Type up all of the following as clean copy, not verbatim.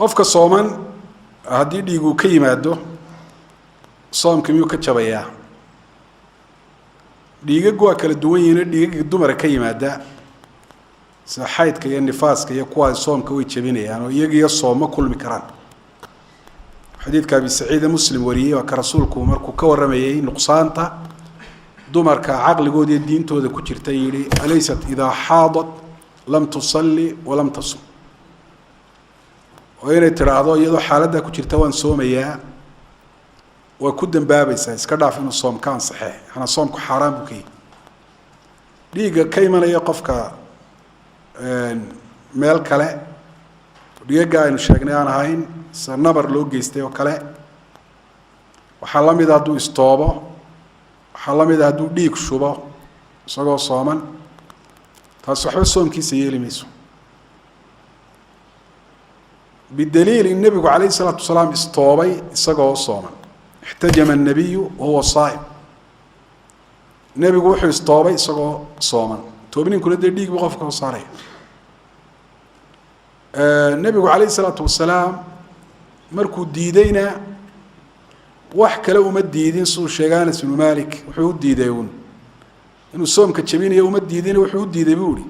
qofka sooman haddii dhiigu ka yimaado soomka miyuu ka jabayaa dhiigagu waa kala duwan yihiin dhiigaga dumar ka yimaada sida xaydka iyo nifaaska iyo kuwa soomka way jabinayaan oo iyaga iyo sooma kulmi karaan xadiidka Abi Saciid Muslim wariyay waa ka rasuulku markuu ka waramayay nuqsaanta dumarka aqligooda iyo diintooda ku jirta yiri alaysat idha haadat lam tusalli wa lam tasum oo inay tiraahdo iyadoo xaaladda ku jirta waan soomayaa waa ku dambaabaysaa iska dhaaf inuu soomka ansaxay ana soomku xaraam buu kay dhiiga ka imanaya qofka meel kale dhiiga aynu sheegnay aan ahayn sanabar loo geystay oo kale waxa la mid ah hadduu istoobo waxa la mid ah hadduu dhiig shubo isagoo sooman taas waxba soomkiisa yeeli mayso بدليل النبي عليه الصلاة والسلام استوبي إسقاه صوما احتجم النبي وهو صائم النبي وحي استوبي إسقاه صوما توبين كل ده ديك بقفك وصاري النبي عليه الصلاة والسلام مركو ديدينا وحكى له مد ديدين صور شيغان اسمه مالك وحيود ديديون إنه صوم كتشبين يوم مد ديدين وحيود ديديبولي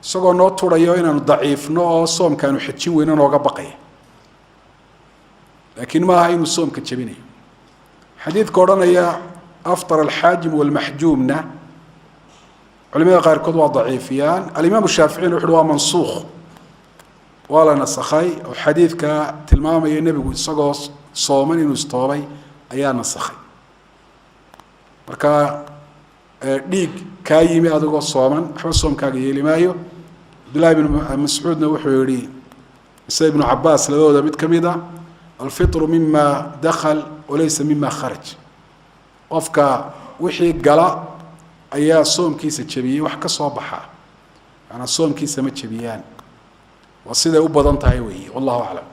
isagoo noo turayo inaanu daciifno oo soomkaanu xajin weyno nooga baqay laakiin ma aha inuu soomka jabinayo xadiidka oranaya aftar al-hajim wal-mahjumna culimada qaarkood waa daciifiyaan al-imam Shaafici wuxuu waa mansukh wala nasakhay oo xadiidka tilmaamaya nabigu isagoo sooman inuu istoobay ayaa nasakhay marka dhiig ka yimi adigoo sooman waxba soomkaaga yeeli maayo Abdullah ibn Mas'ud wuxuu yiri Isa ibn Abbas labada mid kamida al-fitr mimma dakhal wa laysa mimma kharaj qofka wixii gala ayaa soomkiisa jabiyay wax ka soo baxa ana soomkiisa ma jabiyaan wasida u badan tahay weey wallahu a'lam